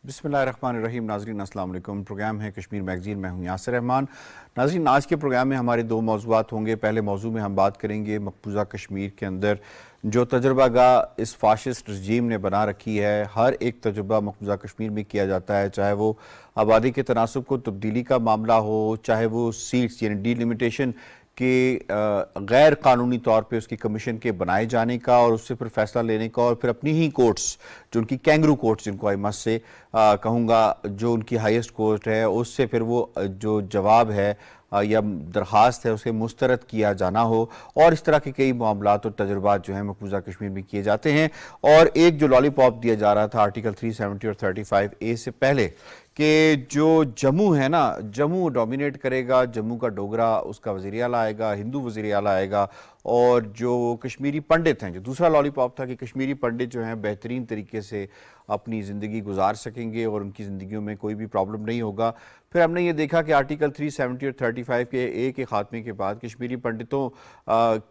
बिस्मिल्लाहिर्रहमानिर्रहीम। नाज़रीन अस्सलाम वालेकुम। प्रोग्राम है कश्मीर मैगज़ीन, मैं हूँ यासिर रहमान। नाज़रीन, आज के प्रोग्राम में हमारे दो मौज़ूआत होंगे। पहले मौज़ू में हम बात करेंगे मकबूजा कश्मीर के अंदर जो तजुर्बागाह इस फाशिस्ट रजीम ने बना रखी है। हर एक तजुर्बा मकबूजा कश्मीर में किया जाता है, चाहे वो आबादी के तनासुब को तब्दीली का मामला हो, चाहे वो सीट्स यानी डीलिमिटेशन कि गैर कानूनी तौर पे उसकी कमीशन के बनाए जाने का और उससे फिर फैसला लेने का, और फिर अपनी ही कोर्ट्स जो उनकी कैंगरू कोर्ट्स जिनको आई मस्ट से कहूँगा, जो उनकी हाईएस्ट कोर्ट है, उससे फिर वो जो जवाब है या दरख्वास्त है उसे मुस्तरद किया जाना हो। और इस तरह के कई मामलात और तजुर्बात जो हैं मकबूजा कश्मीर में किए जाते हैं। और एक जो लॉलीपॉप दिया जा रहा था आर्टिकल 370 और 35A से पहले कि जो जम्मू है ना, जम्मू डोमिनेट करेगा, जम्मू का डोगरा उसका वज़ीर आला आएगा, हिंदू वज़ीर आला आएगा, और जो कश्मीरी पंडित हैं, जो दूसरा लॉलीपॉप था कि कश्मीरी पंडित जो हैं बेहतरीन तरीके से अपनी ज़िंदगी गुजार सकेंगे और उनकी ज़िंदगियों में कोई भी प्रॉब्लम नहीं होगा। फिर हमने ये देखा कि आर्टिकल 370 और 35A के खात्मे के बाद कश्मीरी पंडितों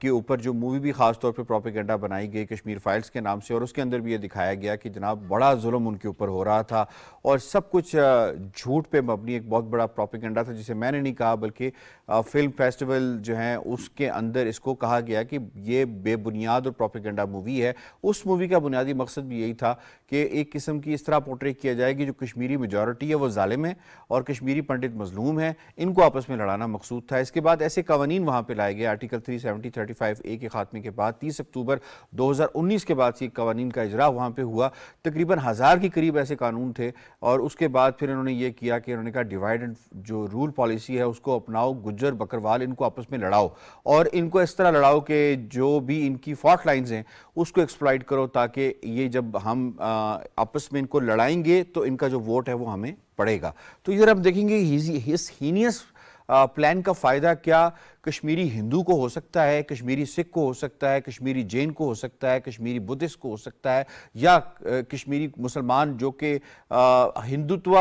के ऊपर जो मूवी भी ख़ास तौर पे प्रोपेगेंडा बनाई गई कश्मीर फाइल्स के नाम से, और उसके अंदर भी ये दिखाया गया कि जनाब बड़ा जुल्म उनके ऊपर हो रहा था और सब कुछ झूठ पे मबनी एक बहुत बड़ा प्रोपेगेंडा था, जिसे मैंने नहीं कहा बल्कि फिल्म फेस्टिवल जो है उसके अंदर इसको कहा गया कि ये बेबुनियाद और प्रोपेगेंडा मूवी है। उस मूवी का बुनियादी मकसद भी यही था कि एक किस्म की इस तरह पोर्ट्रे किया जाए कि जो कश्मीरी मेजॉरिटी है वो जालिम है और कश्मीरी पंडित मजलूम है, इनको आपस में लड़ाना मकसूद था। इसके बाद ऐसे कवानीन वहाँ पे लाए गए आर्टिकल 370 35A के खात्मे के बाद 30 अक्टूबर 2019 के बाद से कवानीन का इजरा वहाँ पे हुआ। तकरीबन 1000 के करीब ऐसे कानून थे, और उसके बाद फिर इन्होंने ये किया कि इन्होंने कहा डिवाइड एंड जो रूल पॉलिसी है उसको अपनाओ, गुज्जर बकरवाल इनको आपस में लड़ाओ, और इनको इस तरह लड़ाओ कि जो भी इनकी फॉल्ट लाइन्स हैं उसको एक्सप्लॉइट करो, ताकि ये जब हम आपस में इनको लड़ाएंगे तो इनका जो वोट है वो हमें पड़ेगा। तो इधर हम देखेंगे इस हीनियस प्लान का फ़ायदा क्या कश्मीरी हिंदू को हो सकता है, कश्मीरी सिख को हो सकता है, कश्मीरी जैन को हो सकता है, कश्मीरी बुद्धिस्ट को हो सकता है, या कश्मीरी मुसलमान जो कि हिंदुत्व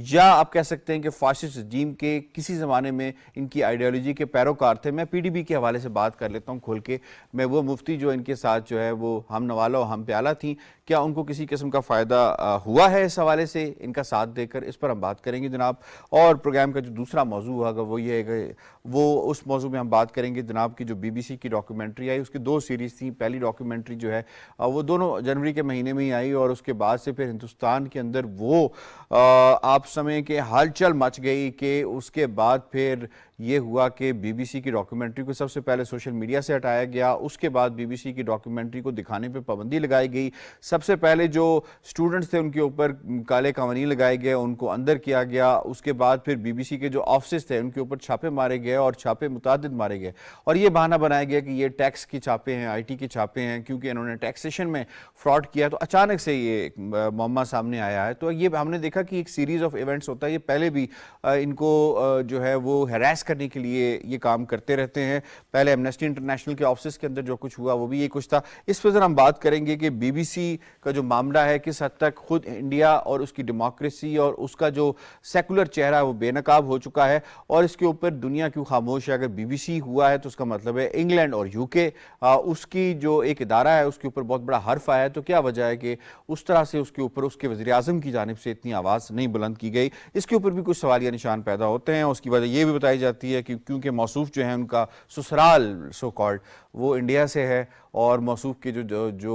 या आप कह सकते हैं कि फाशिस्ट रजीम के किसी ज़माने में इनकी आइडियोलॉजी के पैरोकार थे। मैं PDP के हवाले से बात कर लेता हूँ खोल के। मैं वो मुफ्ती जो इनके साथ जो है वो हम नवाला और हम प्याला थी, क्या उनको किसी किस्म का फ़ायदा हुआ है इस हवाले से इनका साथ देकर, इस पर हम बात करेंगे जनाब। और प्रोग्राम का जो दूसरा मौजू होगा वो ये है कि वो उस मौजू में हम बात करेंगे जनाब की जो BBC की डॉक्यूमेंट्री आई, उसकी 2 सीरीज़ थी। पहली डॉक्यूमेंट्री जो है वो दोनों जनवरी के महीने में ही आई, और उसके बाद से फिर हिंदुस्तान के अंदर वो आप समय के हलचल मच गई कि उसके बाद फिर ये हुआ कि BBC की डॉक्यूमेंट्री को सबसे पहले सोशल मीडिया से हटाया गया, उसके बाद BBC की डॉक्यूमेंट्री को दिखाने पे पाबंदी लगाई गई। सबसे पहले जो स्टूडेंट्स थे उनके ऊपर काले कवानीन लगाए गए, उनको अंदर किया गया। उसके बाद फिर BBC के जो ऑफिस थे उनके ऊपर छापे मारे गए, और छापे मुतादिद मारे गए, और ये बहाना बनाया गया कि ये टैक्स की छापे हैं, IT के छापे हैं, क्योंकि इन्होंने टैक्सेशन में फ्रॉड किया। तो अचानक से ये मामला सामने आया है। तो ये हमने देखा कि एक सीरीज़ ऑफ इवेंट्स होता है, ये पहले भी इनको जो है वो हैरेस करने के लिए ये काम करते रहते हैं। पहले एमनेस्टी इंटरनेशनल के ऑफिस के अंदर जो कुछ हुआ वो भी ये कुछ था। इस पर जरा हम बात करेंगे कि BBC का जो मामला है किस हद तक खुद इंडिया और उसकी डेमोक्रेसी और उसका जो सेकुलर चेहरा है वो बेनकाब हो चुका है, और इसके ऊपर दुनिया क्यों खामोश है। अगर BBC हुआ है तो उसका मतलब है इंग्लैंड और UK उसकी जो एक इदारा है उसके ऊपर बहुत बड़ा हर्फ आया है। तो क्या वजह है कि उस तरह से उसके ऊपर उसके वज़ीर आज़म की जानिब से इतनी आवाज़ नहीं बुलंद की गई। इसके ऊपर भी कुछ सवालिया निशान पैदा होते हैं। उसकी वजह ये भी बताई जाती है कि क्योंकि मौसूफ जो है उनका ससुराल सो कॉल्ड वो इंडिया से है, और मौसूफ के जो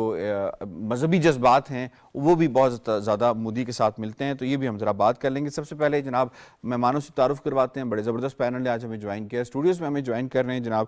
मजहबी जज्बात हैं वो भी बहुत ज़्यादा मोदी के साथ मिलते हैं। तो ये भी हम ज़रा बात कर लेंगे। सबसे पहले जनाब मेहमानों से तारुफ करवाते हैं। बड़े ज़बरदस्त पैनल ने आज हमें ज्वाइन किया। स्टूडियोज़ में हमें ज्वाइन कर रहे हैं जनाब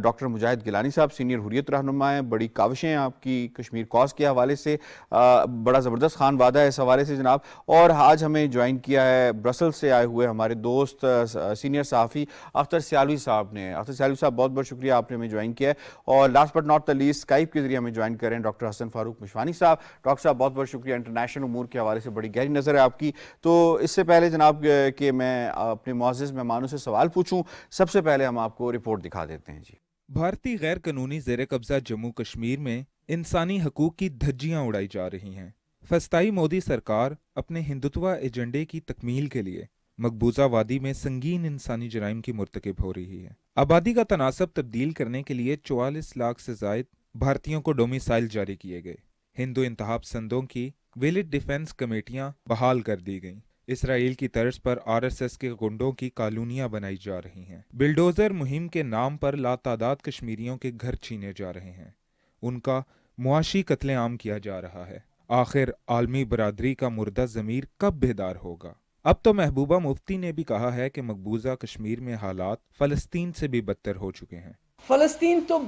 डॉक्टर मुजाहिद गिलानी साहब, सीनियर हुर्रियत रहनुमा हैं। बड़ी काविशें हैं आपकी कश्मीर कॉज के हवाले से, बड़ा ज़बरदस्त खान वादा है इस हवाले से जनाब। और आज हमें ज्वाइन किया है ब्रसल से आए हुए हमारे दोस्त सीनियर सहाफ़ी अख्तर सियालवी साहब ने। अख्तर सियालवी साहब बहुत बहुत शुक्रिया, आपने हमें ज्वाइन किया है। और last but not the least Skype के जरिए हमें ज्वाइन करें डॉक्टर हसन फारूक मुशवानी साहब। डॉक्टर साहब बहुत बहुत शुक्रिया, इंटरनेशनल उमूर के हवाले से बड़ी गहरी नज़र है आपकी। तो इससे पहले जनाब कि मैं अपने मुअज़्ज़ज़ मेहमानों से सवाल पूछूं, सबसे पहले हम आपको रिपोर्ट दिखा देते हैं जी। भारतीय गैर कानूनी ज़ेर कब्जा जम्मू कश्मीर में इंसानी हकूक की धज्जियां उड़ाई जा रही हैं। फस्ताई मोदी सरकार अपने हिंदुत्व एजेंडे की तकमील के लिए मकबूजा वादी में संगीन इंसानी जराइम की मुर्तकिब हो रही है। आबादी का तनासब तब्दील करने के लिए 44 लाख से जायद भारतीयों को डोमिसाइल जारी किए गए। हिंदू इंतहा पसंदों की विलेज डिफेंस कमेटियां बहाल कर दी गईं। इसराइल की तर्ज पर आरएसएस के गुंडों की कॉलोनियां बनाई जा रही हैं। बिल्डोजर मुहिम के नाम पर लातादाद कश्मीरियों के घर छीने जा रहे हैं। उनका मुआशी कत्लेआम किया जा रहा है। आखिर आलमी बरादरी का मुर्दा ज़मीर कब बेदार होगा? अब तो महबूबा मुफ्ती ने भी कहा है कि मकबूजा कश्मीर में हालात फ़लस्तीन से भी बदतर हो चुके हैं। फ़लस्तीन तो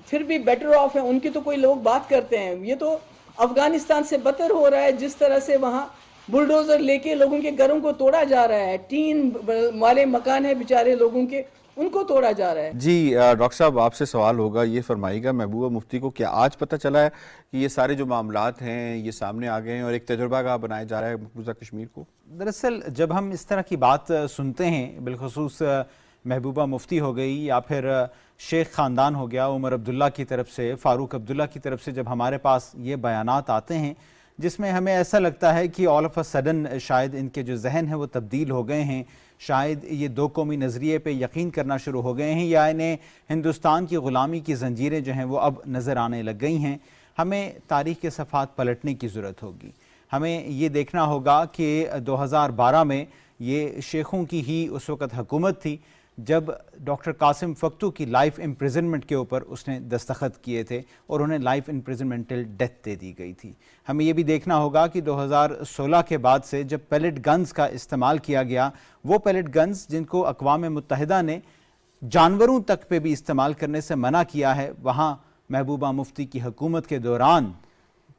फिर भी बेटर ऑफ है, उनकी तो कोई लोग बात करते हैं, ये तो अफगानिस्तान से बदतर हो रहा है। जिस तरह से वहाँ बुलडोज़र लेके लोगों के घरों को तोड़ा जा रहा है, टीन वाले मकान है बेचारे लोगों के, उनको तोड़ा जा रहा है। जी डॉक्टर साहब, आपसे सवाल होगा, ये फरमाइएगा महबूबा मुफ्ती को क्या आज पता चला है कि ये सारे जो मामलात हैं ये सामने आ गए हैं और एक तजुर्बागाह बनाया जा रहा है मकबूजा कश्मीर को? दरअसल जब हम इस तरह की बात सुनते हैं, बिलखुसूस महबूबा मुफ्ती हो गई या फिर शेख ख़ानदान हो गया, उमर अब्दुल्ला की तरफ से, फ़ारूक अब्दुल्ला की तरफ से, जब हमारे पास ये बयानात आते हैं जिसमें हमें ऐसा लगता है कि ऑल ऑफ अ सडन शायद इनके जो जहन है वो तब्दील हो गए हैं, शायद ये दो कौमी नज़रिए पे यकीन करना शुरू हो गए हैं, या इन्हें हिंदुस्तान की ग़ुलामी की ज़ंजीरें जो हैं वो अब नज़र आने लग गई हैं। हमें तारीख़ के सफ़ात पलटने की ज़रूरत होगी। हमें ये देखना होगा कि 2012 में ये शेखों की ही उस वक़्त हुकूमत थी जब डॉक्टर कासिम फक्तू की लाइफ इम्प्रिजनमेंट के ऊपर उसने दस्तखत किए थे और उन्हें लाइफ इम्प्रिजनमेंट टिल डेथ दे दी गई थी। हमें ये भी देखना होगा कि 2016 के बाद से जब पैलेट गन्स का इस्तेमाल किया गया, वो पैलेट गन्स जिनको अक़वाम मुत्तहिदा ने जानवरों तक पे भी इस्तेमाल करने से मना किया है, वहाँ महबूबा मुफ्ती की हुकूमत के दौरान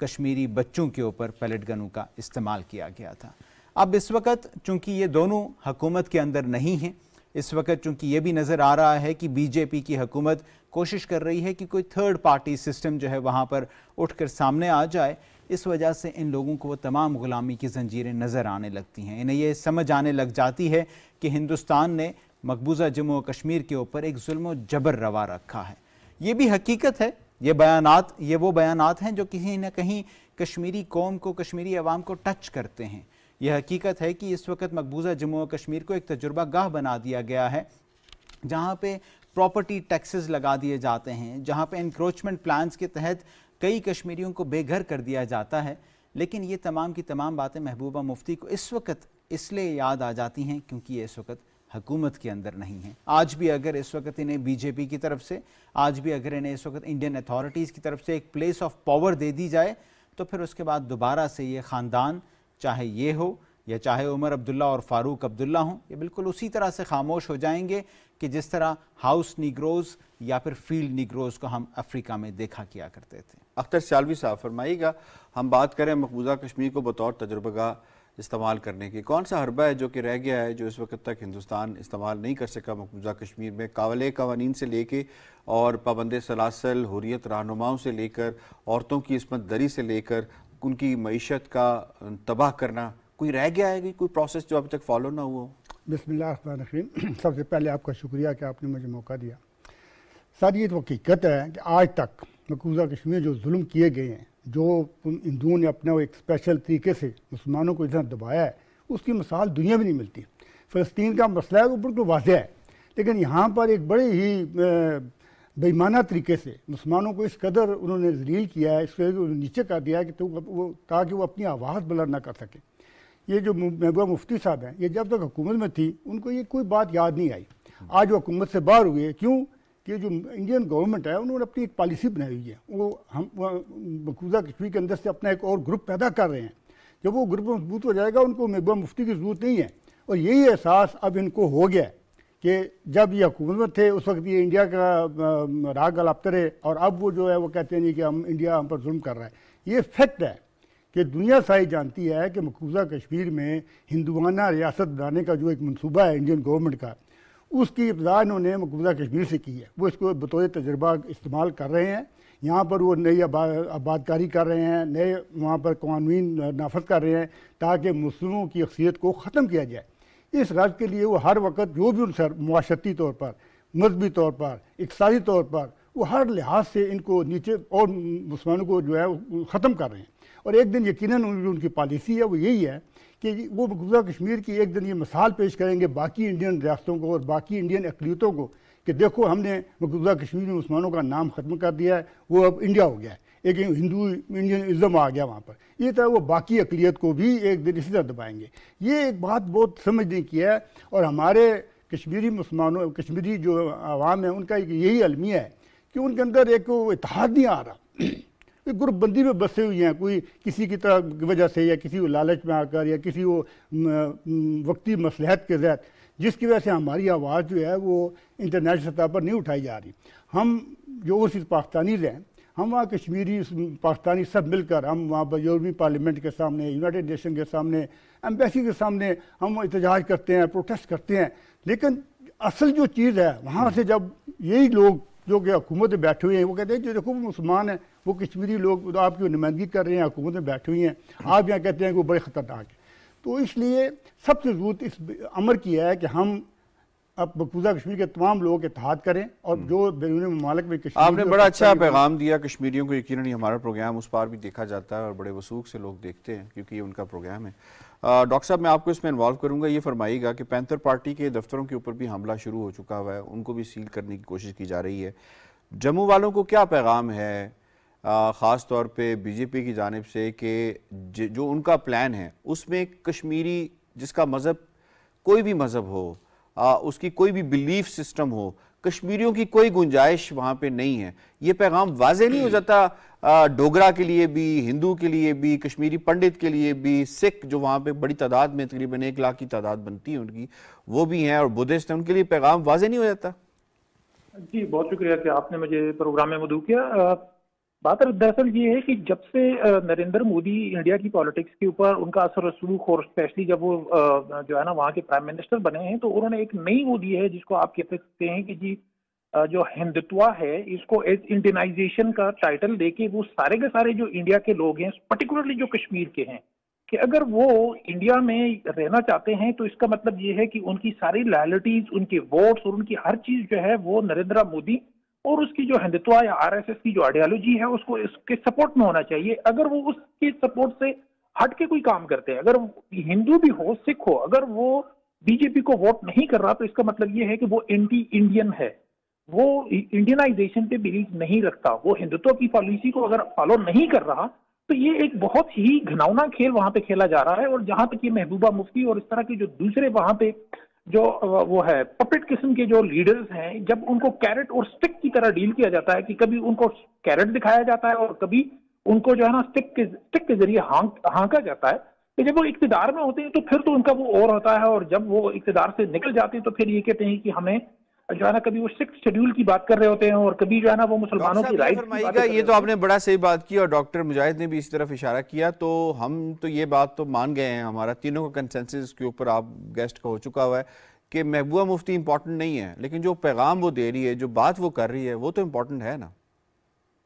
कश्मीरी बच्चों के ऊपर पैलेट गनों का इस्तेमाल किया गया था। अब इस वक्त चूँकि ये दोनों हुकूमत के अंदर नहीं हैं, इस वक्त चूँकि ये भी नज़र आ रहा है कि बीजेपी की हुकूमत कोशिश कर रही है कि कोई थर्ड पार्टी सिस्टम जो है वहाँ पर उठकर सामने आ जाए, इस वजह से इन लोगों को वो तमाम ग़ुलामी की ज़ंजीरें नज़र आने लगती हैं। इन्हें ये समझ आने लग जाती है कि हिंदुस्तान ने मकबूजा जम्मू और कश्मीर के ऊपर एक जुल्म व जबर रवा रखा है। ये भी हकीकत है, ये वो बयानात हैं जो कहीं ना कहीं कश्मीरी कौम को, कश्मीरी अवाम को टच करते हैं। यह हकीकत है कि इस वक्त मकबूजा जम्मू और कश्मीर को एक तजुर्बा गाह बना दिया गया है, जहाँ पे प्रॉपर्टी टैक्सेस लगा दिए जाते हैं, जहाँ पे इंक्रोचमेंट प्लान्स के तहत कई कश्मीरियों को बेघर कर दिया जाता है। लेकिन ये तमाम की तमाम बातें महबूबा मुफ्ती को इस वक्त इसलिए याद आ जाती हैं क्योंकि ये इस वक्त हुकूमत के अंदर नहीं है। आज भी अगर इस वक्त इन्हें बीजेपी की तरफ से, आज भी अगर इन्हें इस वक्त इंडियन अथॉरिटीज़ की तरफ से एक प्लेस ऑफ पावर दे दी जाए, तो फिर उसके बाद दोबारा से ये ख़ानदान, चाहे ये हो या चाहे उमर अब्दुल्ला और फ़ारूक अब्दुल्ला हों, ये बिल्कुल उसी तरह से खामोश हो जाएंगे कि जिस तरह हाउस निग्रोज़ या फिर फील्ड निग्रोज़ को हम अफ्रीका में देखा किया करते थे। अख्तर सियालवी साहब, फरमाइएगा, हम बात करें मकबूजा कश्मीर को बतौर तजुर्बा इस्तेमाल करने की, कौन सा हरबा है जो कि रह गया है जो इस वक्त तक हिंदुस्तान इस्तेमाल नहीं कर सका मकबूजा कश्मीर में? कावले कवानीन से लेके और पाबंद सलासल, हुर्रियत रहनुमाओं से लेकर, औरतों की इस्मत दरी से लेकर, उनकी मईशत का तबाह करना, कोई रह गया है, कोई प्रोसेस जो अभी तक फॉलो ना हुआ हो? बिस्मिल्लाहिर्रहमानिर्रहीम। सबसे पहले आपका शुक्रिया कि आपने मुझे मौका दिया। सर, ये तो हकीकत है कि आज तक मकबूजा कश्मीर जो जुल्म किए गए हैं, जो हिंदुओं ने अपने एक स्पेशल तरीके से मुसलमानों को इतना दबाया है, उसकी मिसाल दुनिया में नहीं मिलती। फ़लस्तीन का मसला है वो बिल्कुल वाज़ेह है, लेकिन यहाँ पर एक बड़े ही बेईमाना तरीके से मुसलमानों को इस कदर उन्होंने ज़लील किया है, इस कदर नीचे कर दिया है कि तो वो ताकि वो अपनी आवाज़ बुलंद ना कर सके। ये जो महबूबा मुफ्ती साहब हैं, ये जब तक हुकूमत में थी उनको ये कोई बात याद नहीं आई। आज वो हुकूमत से बाहर हुए, क्यों कि जो इंडियन गवर्नमेंट है उन्होंने अपनी एक पॉलिसी बनाई हुई है, वो हम मकबूजा कश्मीर के अंदर से अपना एक और ग्रुप पैदा कर रहे हैं। जब वो ग्रुप मजबूत हो जाएगा उनको महबूबा मुफ्ती की ज़रूरत नहीं है। और यही एहसास अब इनको हो गया कि जब ये हुकूमत में थे उस वक्त ये इंडिया का राग अलापते रहे, और अब वो जो है वो कहते हैं कि हम इंडिया हम पर जुल्म कर रहा है। ये फैक्ट है कि दुनिया सारी जानती है कि मकबूजा कश्मीर में हिंदुआना रियासत बनाने का जो एक मनसूबा है इंडियन गवर्नमेंट का, उसकी इब्तदा इन्होंने मकबूजा कश्मीर से की है। वो इसको बतौर तजर्बा इस्तेमाल कर रहे हैं। यहाँ पर वो नई आबादकारी कर रहे हैं, नए वहाँ पर कानून नाफज कर रहे हैं ताकि मुस्लिमों की अक्सरियत को ख़त्म किया जाए। इस गर्ज के लिए वो हर वक्त जो भी उनसे मुआशरती तौर पर, मजहबी तौर पर, इक़्तिसादी तौर पर, वो हर लिहाज से इनको नीचे और मुसलमानों को जो है ख़त्म कर रहे हैं। और एक दिन यकीनन उनकी पॉलिसी है वो यही है कि वो मकबूजा कश्मीर की एक दिन ये मिसाल पेश करेंगे बाकी इंडियन रियासतों को और बाकी इंडियन अक़लियतों को कि देखो हमने मकबूजा कश्मीर में मुसलमानों का नाम ख़त्म कर दिया है, वो अब इंडिया हो गया है। एक हिंदू इंडियनिज्म आ गया वहाँ पर, ये तरह वो बाकी अक़लियत को भी एक दिन इसी तरह दबाएंगे। ये एक बात बहुत समझने की है, और हमारे कश्मीरी मुसलमानों, कश्मीरी जो आवाम है, उनका यही अलमिया है कि उनके अंदर एक इत्तेहाद नहीं आ रहा, एक ग्रुप बंदी में बसे हुए हैं, कोई किसी की तरह वजह से या किसी को लालच में आकर या किसी को वक्ती मसलहत के तहत, जिसकी वजह से हमारी आवाज़ जो है वो इंटरनेशनल सतह पर नहीं उठाई जा रही। हम जो ओवरसीज़ पाकिस्तानीज़ हैं, हम वहाँ कश्मीरी पाकिस्तानी सब मिलकर हम वहाँ पर यूरोपीय पार्लियामेंट के सामने, यूनाइटेड नेशन के सामने, एम्बेसी के सामने हम एहतजाज करते हैं, प्रोटेस्ट करते हैं। लेकिन असल जो चीज़ है, वहाँ से जब यही लोग जो कि हुकूमत में बैठे हुए हैं, वो कहते हैं जो देखो वो मुसलमान हैं, वो कश्मीरी लोग तो आपकी नुमाइंदगी कर रहे हैं, हुकूमत में बैठे हुए हैं, आप यहाँ कहते हैं कि वो बड़े ख़तरनाक है। तो इसलिए सबसे ज़रूरत इस अमर की है कि हम अब मकबूजा कश्मीर के तमाम लोग इत्तेहाद करें, और जो बैरून मुमालिक में कश्मीर, आपने बड़ा अच्छा पैगाम दिया कश्मीरियों को। यकीनन हमारा प्रोग्राम उस पार भी देखा जाता है और बड़े वसूख से लोग देखते हैं, क्योंकि ये उनका प्रोग्राम है। डॉक्टर साहब, मैं आपको इसमें इन्वॉल्व करूंगा। ये फरमाइएगा कि पैंथर पार्टी के दफ्तरों के ऊपर भी हमला शुरू हो चुका हुआ है, उनको भी सील करने की कोशिश की जा रही है। जम्मू वालों को क्या पैगाम है ख़ास तौर पे बीजेपी की जानिब से कि जो उनका प्लान है उसमें कश्मीरी, जिसका मज़हब कोई भी मज़हब हो, उसकी कोई भी बिलीफ सिस्टम हो, कश्मीरियों की कोई गुंजाइश वहाँ पे नहीं है? ये पैगाम वाज़ेह नहीं हो जाता डोगरा के लिए भी, हिंदू के लिए भी, कश्मीरी पंडित के लिए भी, सिख जो वहाँ पे बड़ी तादाद में तकरीबन 1 लाख की तादाद बनती है उनकी, वो भी हैं, और बुद्धिस्ट हैं, उनके लिए पैगाम वाज़ेह नहीं हो जाता? जी बहुत शुक्रिया कि आपने मुझे प्रोग्राम में मदऊ किया। बात दरअसल ये है कि जब से नरेंद्र मोदी इंडिया की पॉलिटिक्स के ऊपर उनका असर रसूख, और स्पेशली जब वो जो है ना वहाँ के प्राइम मिनिस्टर बने हैं, तो उन्होंने एक नई वो दी है जिसको आप कह सकते हैं कि जी जो हिंदुत्व है, इसको इंडियनाइजेशन का टाइटल देके वो सारे के सारे जो इंडिया के लोग हैं, पर्टिकुलरली जो कश्मीर के हैं, कि अगर वो इंडिया में रहना चाहते हैं तो इसका मतलब ये है कि उनकी सारी लॉयल्टीज, उनके वोट्स और उनकी हर चीज जो है वो नरेंद्र मोदी और उसकी जो हिंदुत्व या आरएसएस की जो आइडियोलॉजी है उसको इसके सपोर्ट में होना चाहिए। अगर वो उसके सपोर्ट से हट के कोई काम करते हैं, अगर हिंदू भी हो, सिख हो, अगर वो बीजेपी को वोट नहीं कर रहा, तो इसका मतलब ये है कि वो एंटी इंडियन है, वो इंडियनाइजेशन पे बिलीव नहीं रखता, वो हिंदुत्व की पॉलिसी को अगर फॉलो नहीं कर रहा, तो ये एक बहुत ही घिनौना खेल वहां पे खेला जा रहा है। और जहां तक ये महबूबा मुफ्ती और इस तरह के जो दूसरे वहां पे जो वो है पपेट किस्म के जो लीडर्स हैं, जब उनको कैरेट और स्टिक की तरह डील किया जाता है कि कभी उनको कैरेट दिखाया जाता है और कभी उनको जो है ना स्टिक के जरिए हाँका जाता है, तो जब वो इक्तिदार में होते हैं तो फिर तो उनका वो और होता है, और जब वो इक्तिदार से निकल जाते हैं तो फिर ये कहते हैं कि हमें जो है ना, कभी वो 6 शेड्यूल की बात कर रहे होते हैं और कभी जो है ना वो मुसलमानों की राइट की बात कर रहे हैं। ये तो आपने बड़ा सही बात की, और डॉक्टर मुजाहिद ने भी इस तरफ इशारा किया, तो हम तो ये बात तो मान गए हैं, हमारा तीनों का कंसेंसस के ऊपर आप गेस्ट का हो चुका हुआ है कि महबूबा मुफ्ती इंपॉर्टेंट नहीं है, लेकिन जो पैगाम वो दे रही है, जो बात वो कर रही है, वो तो इम्पोर्टेंट है ना।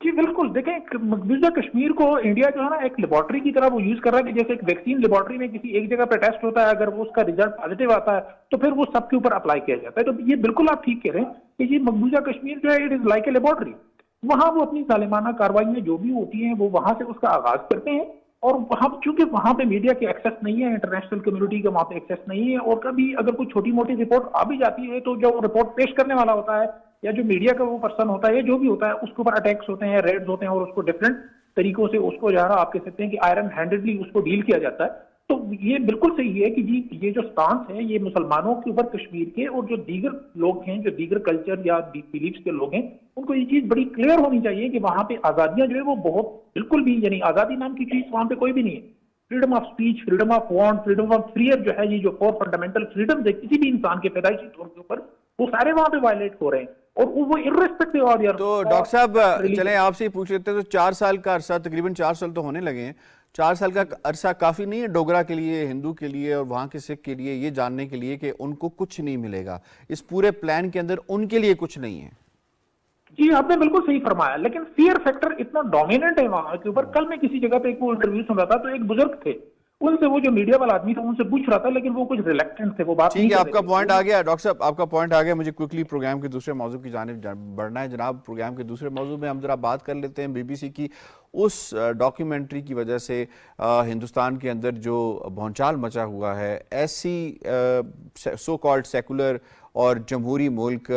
जी बिल्कुल, देखें मकबूजा कश्मीर को इंडिया जो है ना एक लेबोरेटरी की तरह वो यूज कर रहा है, कि जैसे एक वैक्सीन लेबोरेटरी में किसी एक जगह पे टेस्ट होता है, अगर वो उसका रिजल्ट पॉजिटिव आता है तो फिर वो सबके ऊपर अप्लाई किया जाता है। तो ये बिल्कुल आप ठीक कह रहे हैं कि ये मकबूजा कश्मीर जो है it is like a laboratory, वहां वो अपनी जालिमाना कार्रवाइयां जो भी होती हैं वो वहां से उसका आगाज करते हैं, और वहां चूंकि वहां पे मीडिया की एक्सेस नहीं है, इंटरनेशनल कम्युनिटी का वहां पे एक्सेस नहीं है, और कभी अगर कोई छोटी मोटी रिपोर्ट आ भी जाती है तो जो रिपोर्ट पेश करने वाला होता है या जो मीडिया का वो पर्सन होता है या जो भी होता है, उसके ऊपर अटैक्स होते हैं, रेड्स होते हैं, और उसको डिफरेंट तरीकों से उसको जो है आप कह सकते हैं कि आयरन हैंडेडली उसको डील किया जाता है। तो ये बिल्कुल सही है कि जी ये जो स्टांस है ये मुसलमानों के ऊपर कश्मीर के और जो दीगर लोग हैं, जो दीगर कल्चर या बिलीफ्स के लोग हैं, उनको ये चीज बड़ी क्लियर होनी चाहिए कि वहां पे आजादियां जो है वो बहुत बिल्कुल भी, यानी आजादी नाम की चीज वहां पे कोई भी नहीं है। Freedom of speech, freedom of want, freedom of freer जो है, ये जो 4 फंडामेंटल फ्रीडम है किसी भी इंसान के पैदाइशी तौर के ऊपर, वो सारे वहां पे वायलेट हो रहे हैं, और वो इर्रेस्पेक्टिव ऑफ यार। तो डॉक्टर साहब चलें आपसे ही पूछ लेते हैं, तो 4 साल का अरसा, तकरीबन 4 साल तो होने लगे हैं, 4 साल का अरसा काफी नहीं है डोगरा के लिए, हिंदू के लिए और वहां के सिख के लिए, ये जानने के लिए कि उनको कुछ नहीं मिलेगा, इस पूरे प्लान के अंदर उनके लिए कुछ नहीं है? जी आपने बिल्कुल सही फरमाया, लेकिन फियर फैक्टर इतना डोमिनेंट है वहां के ऊपर। कल मैं किसी जगह पे एक वो इंटरव्यू सुन रहा था, तो एक बुजुर्ग थे, उनसे वो जो मीडिया वाला आदमी था उनसे पूछ रहा था, लेकिन वो कुछ रिलेक्टेंट थे, वो बात ठीक है। आपका पॉइंट आ गया डॉक्टर साहब, आपका पॉइंट आ गया। मुझे क्विकली प्रोग्राम के दूसरे मौजू की जानिब बढ़ना है जनाब। प्रोग्राम के दूसरे मौजू में हम जरा बात कर लेते हैं बीबीसी की उस डॉक्यूमेंट्री की वजह से हिंदुस्तान के अंदर जो भौचाल मचा हुआ है, ऐसी सो कॉल्ड सेकुलर और जमहूरी मुल्क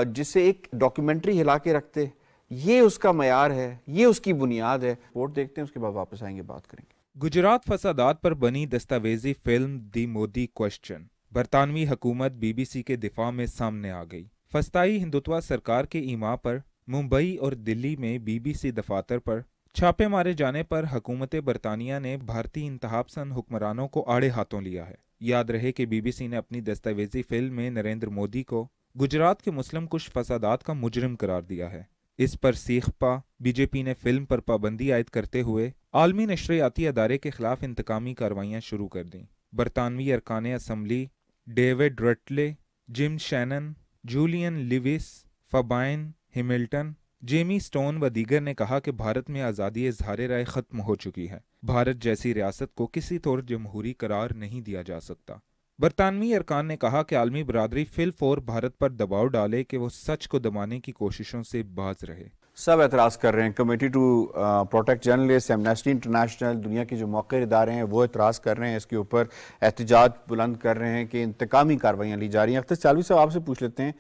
जिससे एक डॉक्यूमेंट्री हिला के रखते یہ اس کا معیار ہے, یہ اس کی بنیاد ہے. رپورٹ دیکھتے ہیں, اس کے بعد واپس آئیں گے, بات کریں گے. گجرات فسادات پر بنی دستاویزی فلم دی مودی کوسچن برطانوی حکومت بی بی سی کے دفاع میں سامنے آ گئی. فسطائی ہندوتوا سرکار کے ایما پر ممبئی اور دلی میں بی بی سی دفاتر پر چھاپے مارے جانے پر حکومت برطانیہ نے بھارتی انتہا پسند حکمرانوں کو آڑے ہاتھوں لیا ہے. یاد رہے کہ بی بی سی نے اپنی دستاویزی فلم میں نریندر مودی کو گجرات کے مسلم کش فسادات کا مجرم قرار دیا ہے. اس پر سیخپا بی جے پی نے فلم پر پابندی عائد کرتے ہوئے عالمی نشریاتی ادارے کے خلاف انتقامی کارروائیاں شروع کر دیں. برطانوی ارکان اسمبلی David Rutley, Jim Shannon, Julian Lewis, Fabian Hamilton, Jamie Stone و دیگر نے کہا کہ بھارت میں آزادی اظہار رائے ختم ہو چکی ہے. بھارت جیسی ریاست کو کسی طور جمہوری قرار نہیں دیا جا سکتا. برطانوی ارکان نے کہا کہ عالمی برادری فی الفور بھارت پر دباؤ ڈالے کہ وہ سچ کو دبانے کی کوششوں سے باز رہے. سب اعتراض کر رہے ہیں. Committee to protect journalist, Amnesty International, دنیا کے جو موقر ادارے ہیں وہ اعتراض کر رہے ہیں، اس کے اوپر احتجاج بلند کر رہے ہیں کہ انتقامی کارروائیاں لی جا رہی ہیں. اختر چالوی صاحب آپ سے پوچھ لیتے ہیں،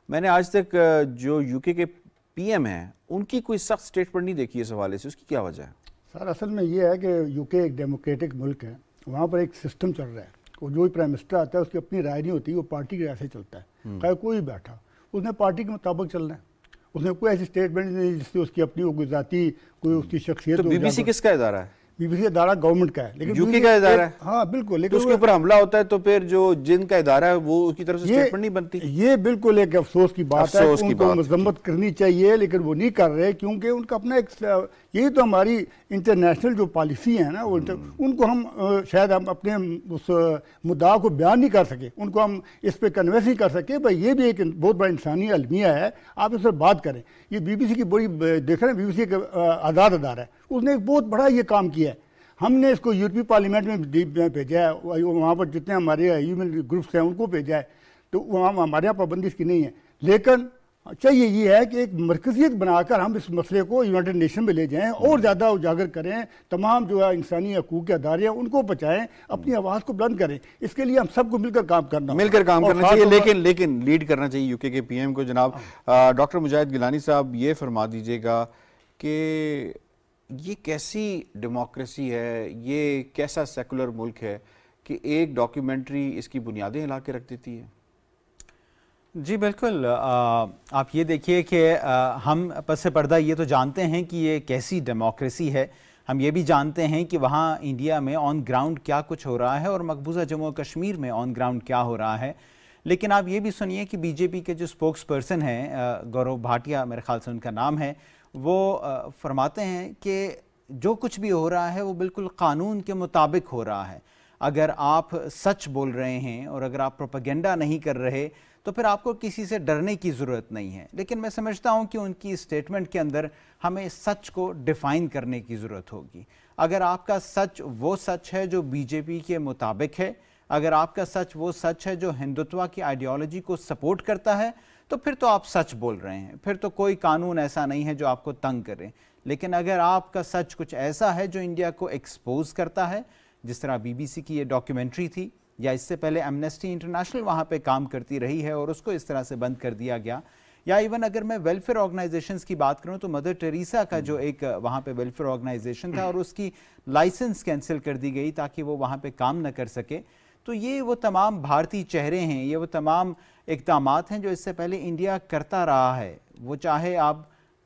میں نے آج تک جو یو کے پی ایم ہیں ان کی کوئی سخت اسٹیٹمنٹ نہیں دیکھی اس حوالے سے، اس کی کیا وجہ ہے؟ سر اصل میں یہ ہے کہ یو کے ایک ڈیموکریٹک ملک ہے، وہاں پر ایک سسٹم چل رہا ہے. وہ جو پرائم منسٹر آتا ہے اس کی اپنی رائے نہیں ہوتی، وہ پارٹی کی رائے سے چلتا ہے. خیر کوئی بیٹھا اس نے پارٹی کے مطابق چلنا ہے، اس نے کوئی ایسی اسٹیٹمنٹ نہیں جس سے اس کی اپنی کوئی ذاتی کوئی اس کی شخصیت. تو بی بی سی کس کا ادارہ ہے؟ بی بی سی ادارہ گورنمنٹ کا ہے، لیکن یو کے کا ادارہ ہے. ہاں بالکل، لیکن اس کے اوپر حملہ ہوتا ہے تو پھر جو جن کا ادارہ ہے وہ اس کی طرف سے اسٹیٹمنٹ نہیں بنتی. یہ بالکل ایک افسوس کی بات ہے، ان کو مذمت کرنی چاہیے لیکن وہ نہیں کر رہے، کیونکہ ان کا اپنا ایک یہی تو ہماری انٹرنیشنل جو پالیسی ہے نا، ان کو ہم شاید ہم اپنے اس مدعا کو بیان نہیں کر سکے، ان کو ہم اس پہ کنوینس نہیں کر سکے. بھائی یہ بھی ایک بہت بڑا انسانی المیہ ہے، آپ اس پر بات کریں. یہ بی بی سی کی بڑی دیکھ رہے ہیں، بی بی سی ایک آزاد ادارہ ہے، اس نے ایک بہت بڑا یہ کام کیا ہے. ہم نے اس کو یورپی پارلیمنٹ میں بھیجا ہے، وہاں پر جتنے ہمارے ہیومن گروپس ہیں ان کو بھیجا ہے، تو وہاں ہمارے یہاں پابندی اس کی نہیں ہے. لیکن چاہیے یہ ہے کہ ایک مرکزیت بنا کر ہم اس مسئلے کو یونائٹڈ نیشن میں لے جائیں اور زیادہ اجاگر کریں، تمام جو ہے انسانی حقوق کے ادارے ہیں ان کو بچائیں، اپنی آواز کو بلند کریں. اس کے لیے ہم سب کو مل کر کام کرنا چاہیے، لیکن لیڈ کرنا چاہیے یو کے پی ایم کو. جناب ڈاکٹر مجاہد گیلانی صاحب، یہ فرما دیجیے گا کہ یہ کیسی ڈیموکریسی ہے، یہ کیسا سیکولر ملک ہے کہ ایک ڈاکیومنٹری اس کی بنیادیں ہلا کے رکھ دیتی ہے؟ جی بالکل، آپ یہ دیکھیے کہ ہم پس پردہ یہ تو جانتے ہیں کہ یہ کیسی ڈیموکریسی ہے، ہم یہ بھی جانتے ہیں کہ وہاں انڈیا میں آن گراؤنڈ کیا کچھ ہو رہا ہے اور مقبوضہ جموں و کشمیر میں آن گراؤنڈ کیا ہو رہا ہے. لیکن آپ یہ بھی سنیے کہ بی جے پی کے جو اسپوکس پرسن ہیں، گورو بھاٹیا میرے خیال سے ان کا نام ہے، وہ فرماتے ہیں کہ جو کچھ بھی ہو رہا ہے وہ بالکل قانون کے مطابق ہو رہا ہے. اگر آپ سچ بول رہے ہیں اور اگر آپ پروپیگنڈا نہیں کر رہے تو پھر آپ کو کسی سے ڈرنے کی ضرورت نہیں ہے. لیکن میں سمجھتا ہوں کہ ان کی اسٹیٹمنٹ کے اندر ہمیں سچ کو ڈیفائن کرنے کی ضرورت ہوگی. اگر آپ کا سچ وہ سچ ہے جو بی جے پی کے مطابق ہے، اگر آپ کا سچ وہ سچ ہے جو ہندوتوا کی آئیڈیالوجی کو سپورٹ کرتا ہے، تو پھر تو آپ سچ بول رہے ہیں، پھر تو کوئی قانون ایسا نہیں ہے جو آپ کو تنگ کرے. لیکن اگر آپ کا سچ کچھ ایسا ہے جو انڈیا کو ایکسپوز کرتا ہے، جس طرح بی بی سی کی یہ ڈاکیومنٹری تھی، یا اس سے پہلے ایمنسٹی انٹرنیشنل وہاں پہ کام کرتی رہی ہے اور اس کو اس طرح سے بند کر دیا گیا، یا ایون اگر میں ویلفیئر آرگنائزیشنز کی بات کروں تو مدر ٹریسا کا جو ایک وہاں پہ ویلفیئر آرگنائزیشن تھا اور اس کی لائسنس کینسل کر دی گئی تاکہ وہ وہاں پہ کام نہ کر سکے. تو یہ وہ تمام بھارتی چہرے ہیں، یہ وہ تمام اقدامات ہیں جو اس سے پہلے انڈیا کرتا رہا ہے. وہ چاہے آپ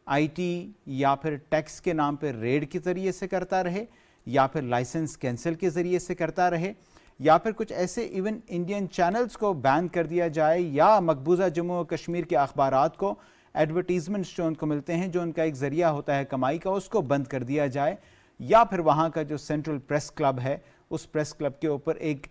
آئی ٹی یا پھر ٹیکس کے نام پہ ریڈ کے ذریعے سے کرتا رہے، یا پھر لائسنس کینسل کے ذریعے سے کرتا رہے، یا پھر کچھ ایسے ایون انڈین چینلز کو بین کر دیا جائے، یا مقبوضہ جموں و کشمیر کے اخبارات کو، ایڈورٹیزمنٹس جو ان کو ملتے ہیں جو ان کا ایک ذریعہ ہوتا ہے کمائی کا، اس کو بند کر دیا جائے، یا پھر وہاں کا جو سینٹرل پریس کلب ہے اس پریس کلب کے اوپر ایک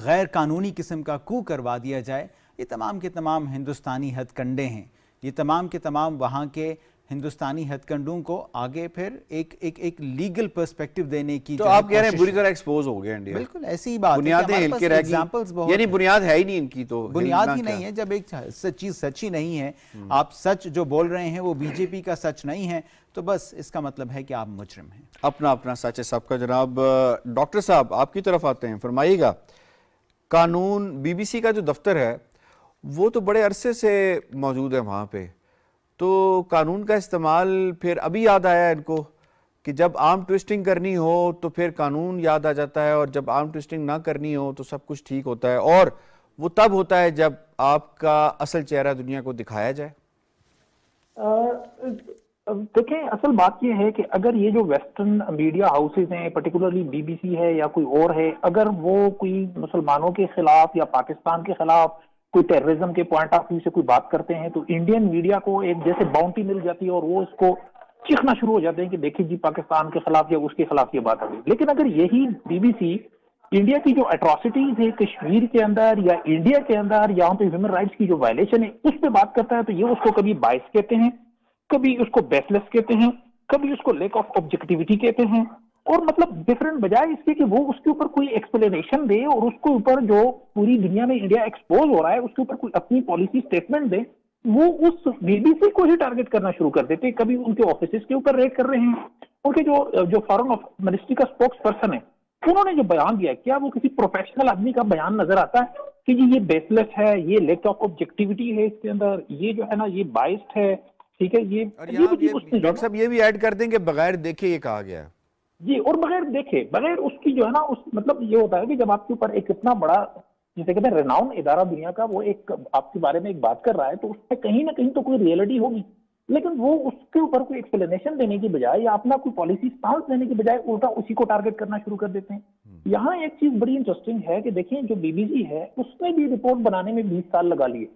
غیر قانونی قسم کا کو کروا دیا جائے. یہ تمام کے تمام ہندوستانی ہتھ کنڈے ہیں، یہ تمام کے تمام وہاں کے ہندوستانی ہتھ کنڈوں کو آگے پھر ایک لیگل پرسپیکٹو دینے کی. تو آپ کہہ رہے ہیں بری طرح ایکسپوز ہو گیا انڈیا؟ بالکل ایسی ہی بات ہے، بنیادیں ہل کے رہ گئی، یعنی بنیاد ہے ہی نہیں ان کی. تو بنیاد ہی نہیں ہے. جب ایک چیز سچی نہیں ہے، آپ سچ جو بول رہے ہیں وہ بی جے پی کا سچ نہیں ہے، تو بس اس کا مطلب ہے کہ آپ مجرم ہیں. اپنا اپنا سچ ہے سب کا. جناب ڈاکٹر صاحب آپ کی طرف آتے ہیں، فرمائیے گا قانون بی بی سی کا جو دفتر ہے وہ تو بڑے عرصے سے موجود ہے وہاں پہ، تو قانون کا استعمال پھر ابھی یاد آیا ان کو کہ جب آرم ٹویسٹنگ کرنی ہو تو پھر قانون یاد آ جاتا ہے، اور جب آرم ٹویسٹنگ نہ کرنی ہو تو سب کچھ ٹھیک ہوتا ہے، اور وہ تب ہوتا ہے جب آپ کا اصل چہرہ دنیا کو دکھایا جائے؟ دیکھیں اصل بات یہ ہے کہ اگر یہ جو ویسٹرن میڈیا ہاؤسز ہیں، پرٹیکولرلی بی بی سی ہے یا کوئی اور ہے، اگر وہ کوئی مسلمانوں کے خلاف یا پاکستان کے خلاف کوئی ٹیررزم کے پوائنٹ آف ویو سے کوئی بات کرتے ہیں، تو انڈین میڈیا کو ایک جیسے باؤنٹی مل جاتی ہے اور وہ اس کو چیخنا شروع ہو جاتے ہیں کہ دیکھیں جی پاکستان کے خلاف یا اس کے خلاف یہ بات آ گئی۔ لیکن اگر یہی بی بی سی انڈیا کی جو اٹراسٹیز ہے کشمیر کے اندر یا انڈیا کے اندر یہاں پہ ہیومن رائٹس کی جو وائلیشن ہے اس پہ بات کرتا ہے، تو یہ اس کو کبھی بائس کہتے ہیں، کبھی اس کو بیس لیس کہتے ہیں، کبھی اس کو لیک آف آبجیکٹیوٹی کہتے ہیں، اور مطلب ڈفرنٹ بجائے اس کے کہ وہ اس کے اوپر کوئی ایکسپلینیشن دے اور اس کے اوپر جو پوری دنیا میں انڈیا ایکسپوز ہو رہا ہے اس کے اوپر کوئی اپنی پالیسی اسٹیٹمنٹ دے، وہ اس بی بی سی کو ہی ٹارگٹ کرنا شروع کر دیتے۔ کبھی ان کے آفیسز کے اوپر ریڈ کر رہے ہیں، ان کے جو فارن منسٹری کا اسپوکس پرسن ہے انہوں نے جو بیان دیا ہے کیا وہ کسی پروفیشنل آدمی کا بیان نظر آتا ہے کہ جی یہ بیس لیس ہے، یہ لیک آف آبجیکٹیوٹی ہے اس کے اندر، یہ جو ہے نا یہ بائسڈ ہے، ٹھیک ہے؟ یہ ڈاکٹر صاحب یہ بھی ایڈ کر دیں کہ بغیر دیکھے یہ کہا گیا ہے جی، اور بغیر دیکھے، بغیر اس کی جو ہے نا اس مطلب یہ ہوتا ہے کہ جب آپ کے اوپر ایک اتنا بڑا جسے کہتے ہیں ریناؤن ادارہ دنیا کا وہ ایک آپ کے بارے میں ایک بات کر رہا ہے تو اس میں کہیں نہ کہیں تو کوئی ریئلٹی ہوگی، لیکن وہ اس کے اوپر کوئی ایکسپلینیشن دینے کی بجائے یا اپنا کوئی پالیسی اسٹانس دینے کی بجائے الٹا اسی کو ٹارگٹ کرنا شروع کر دیتے ہیں۔ یہاں ایک چیز بڑی انٹرسٹنگ ہے کہ دیکھیں جو بی بی سی ہے اس نے بھی رپورٹ بنانے میں 20 سال لگا لیے،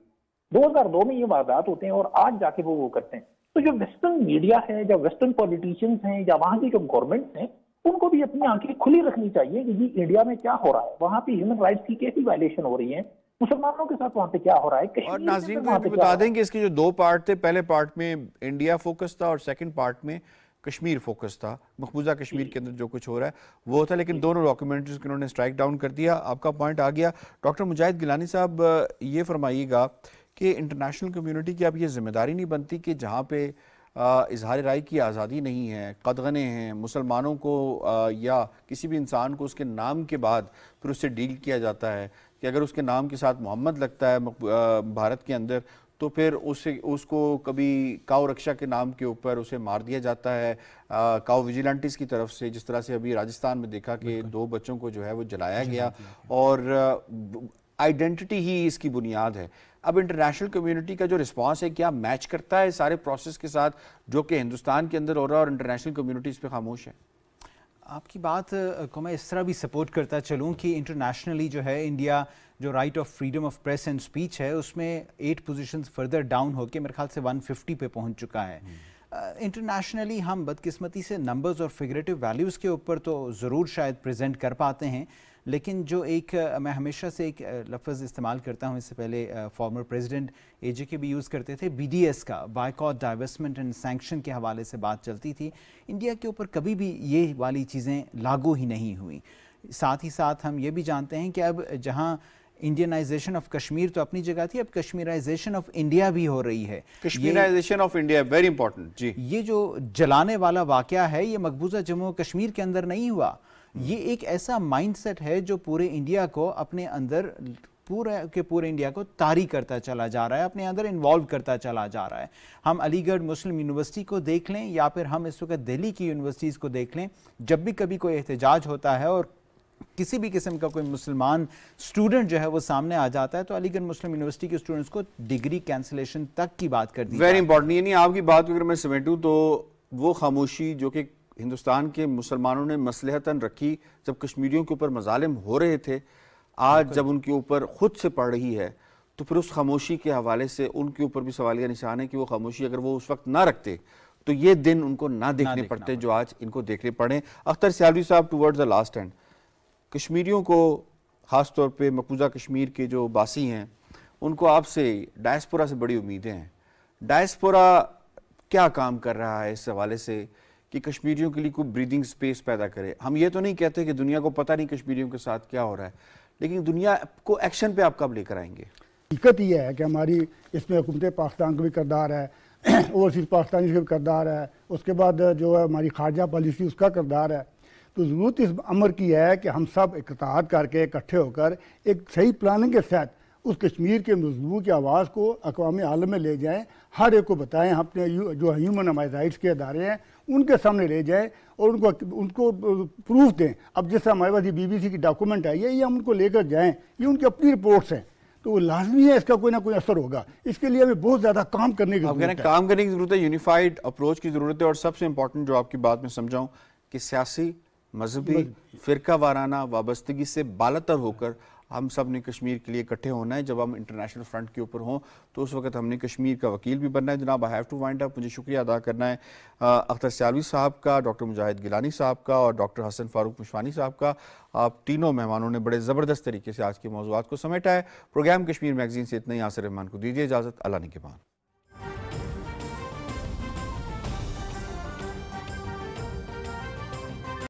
2002 میں یہ واردات ہوتے ہیں اور آج جا کے وہ کرتے ہیں۔ تو جو ویسٹرن میڈیا ہے یا ویسٹرن پولیٹیشینز ہیں یا وہاں کی جو گورنمنٹس ہیں ان کو بھی اپنی آنکھیں کھلی رکھنی چاہیے کہ جی انڈیا میں کیا ہو رہا ہے، وہاں پہ ہیومن رائٹس کی کیسی وائلیشن ہو رہی ہے، مسلمانوں کے ساتھ وہاں پہ کیا ہو رہا ہے۔ اور ناظرین کو بھی بتا دیں کہ اس کے جو 2 پارٹ تھے، پہلے پارٹ میں انڈیا فوکس تھا اور سیکنڈ پارٹ میں کشمیر فوکس تھا، مقبوضہ کشمیر کے اندر جو کچھ ہو رہا ہے وہ تھا، لیکن دونوں ڈاکیومنٹریز کو انہوں نے اسٹرائک ڈاؤن کر دیا۔ آپ کا پوائنٹ آ گیا۔ ڈاکٹر مجاہد گیلانی صاحب یہ فرمائیے گا کہ انٹرنیشنل کمیونٹی کی اب یہ ذمہ داری نہیں بنتی کہ جہاں پہ اظہار رائے کی آزادی نہیں ہے، قدغنے ہیں، مسلمانوں کو یا کسی بھی انسان کو اس کے نام کے بعد پھر اس سے ڈیل کیا جاتا ہے کہ اگر اس کے نام کے ساتھ محمد لگتا ہے بھارت کے اندر تو پھر اس کو کبھی کاؤ رکشا کے نام کے اوپر اسے مار دیا جاتا ہے کاؤ ویجیلنٹس کی طرف سے، جس طرح سے ابھی راجستھان میں دیکھا کہ 2 بچوں کو جو ہے وہ جلایا گیا، اور آئیڈینٹی ہی اس کی بنیاد ہے۔ اب انٹرنیشنل کمیونٹی کا جو رسپانس ہے کیا میچ کرتا ہے سارے پروسیس کے ساتھ جو کہ ہندوستان کے اندر ہو رہا ہے، اور انٹرنیشنل کمیونٹی اس پہ خاموش ہے؟ آپ کی بات کو میں اس طرح بھی سپورٹ کرتا چلوں کہ انٹرنیشنلی جو ہے انڈیا جو right of freedom of press and speech ہے اس میں 8 پوزیشنز فردر ڈاؤن ہو کے میرے خیال سے 150 پہ پہنچ چکا ہے۔ انٹرنیشنلی ہم بدقسمتی سے نمبرز اور فگریٹو ویلیوز کے اوپر تو ضرور شاید پریزنٹ کر پاتے ہیں، لیکن جو ایک میں ہمیشہ سے ایک لفظ استعمال کرتا ہوں، اس سے پہلے فارمر پریزیڈنٹ اے جے کے بھی یوز کرتے تھے، بی ڈی ایس کا، بائیکاٹ، ڈائیورسمنٹ اینڈ سینکشن کے حوالے سے بات چلتی تھی، انڈیا کے اوپر کبھی بھی یہ والی چیزیں لاگو ہی نہیں ہوئیں۔ ساتھ ہی ساتھ ہم یہ بھی جانتے ہیں کہ اب جہاں انڈینائزیشن آف کشمیر تو اپنی جگہ تھی، اب کشمیرائزیشن آف انڈیا بھی ہو رہی ہے۔ کشمیرائزیشن آف انڈیا ویری امپورٹنٹ۔ جی، یہ جو جلانے والا واقعہ ہے یہ مقبوضہ جموں کشمیر کے اندر نہیں ہوا، یہ ایک ایسا مائنڈ سیٹ ہے جو پورے انڈیا کو اپنے اندر پورے انڈیا کو طاری کرتا چلا جا رہا ہے، اپنے اندر انوالو کرتا چلا جا رہا ہے۔ ہم علی گڑھ مسلم یونیورسٹی کو دیکھ لیں یا پھر ہم اس وقت دہلی کی یونیورسٹیز کو دیکھ لیں، جب بھی کبھی کوئی احتجاج ہوتا ہے اور کسی بھی قسم کا کوئی مسلمان اسٹوڈنٹ جو ہے وہ سامنے آ جاتا ہے تو علی گڑھ مسلم یونیورسٹی کے اسٹوڈنٹس کو ڈگری کینسلیشن تک کی بات کر دی۔ ویری امپورٹنٹ، یعنی آپ کی بات کو اگر میں سمیٹوں تو وہ خاموشی جو کہ ہندوستان کے مسلمانوں نے مصلحتاً رکھی جب کشمیریوں کے اوپر مظالم ہو رہے تھے، آج جب ان کے اوپر خود سے پڑ رہی ہے تو پھر اس خاموشی کے حوالے سے ان کے اوپر بھی سوالیہ نشان ہے کہ وہ خاموشی اگر وہ اس وقت نہ رکھتے تو یہ دن ان کو نہ دیکھنے پڑتے جو آج ان کو دیکھنے پڑے۔ اختر سیالوی صاحب، ٹوورڈز دا لاسٹ اینڈ، کشمیریوں کو خاص طور پہ مقبوضہ کشمیر کے جو باسی ہیں ان کو آپ سے ڈائسپورا سے بڑی امیدیں ہیں۔ ڈائسپورا کیا کام کر رہا ہے اس حوالے سے کہ کشمیریوں کے لیے کوئی بریدنگ سپیس پیدا کرے؟ ہم یہ تو نہیں کہتے کہ دنیا کو پتہ نہیں کشمیریوں کے ساتھ کیا ہو رہا ہے، لیکن دنیا کو ایکشن پہ آپ کب لے کر آئیں گے؟ حقیقت یہ ہے کہ ہماری اس میں حکومت پاکستان کا بھی کردار ہے، اوورسیز پاکستانی کا بھی کردار ہے، اس کے بعد جو ہے ہماری خارجہ پالیسی اس کا کردار ہے۔ تو ضرورت اس امر کی ہے کہ ہم سب اتحاد کر کے اکٹھے ہو کر ایک صحیح پلاننگ کے ساتھ اس کشمیر کے مظلوموں کی آواز کو اقوام عالم میں لے جائیں، ہر ایک کو بتائیں، اپنے جو ہیومن رائٹس کے ادارے ہیں ان کے سامنے لے جائیں اور ان کو پروف دیں. اب جس طرح ہمارے پاس یہ BBC کی ڈاکومنٹ آئی ہے، یہ ہم ان کو لے کر جائیں، یہ ان کی اپنی رپورٹس ہیں، تو وہ لازمی ہے اس کا کوئی نہ کوئی اثر ہوگا. اس کے لیے ہمیں بہت زیادہ کام کرنے کی ضرورت ہے. کام کرنے کی ضرورت ہے، یونیفائڈ اپروچ کی ضرورت ہے، اور سب سے امپورٹنٹ جو آپ کی بات میں سمجھاؤں کہ سیاسی، مذہبی، فرقہ وارانہ وابستگی سے بالاتر ہو کر ہم سب نے کشمیر کے لیے اکٹھے ہونا ہے. جب ہم انٹرنیشنل فرنٹ کے اوپر ہوں تو اس وقت ہم نے کشمیر کا وکیل بھی بننا ہے. جناب آئی ہیو ٹو وائنڈ اپ. مجھے شکریہ ادا کرنا ہے اختر سیالوی صاحب کا، ڈاکٹر مجاہد گیلانی صاحب کا اور ڈاکٹر حسن فاروق مشوانی صاحب کا. آپ تینوں مہمانوں نے بڑے زبردست طریقے سے آج کے موضوعات کو سمیٹا ہے. پروگرام کشمیر میگزین سے اتنا ہی. یاسر رحمان کو دیجیے اجازت. اللہ نگہبان.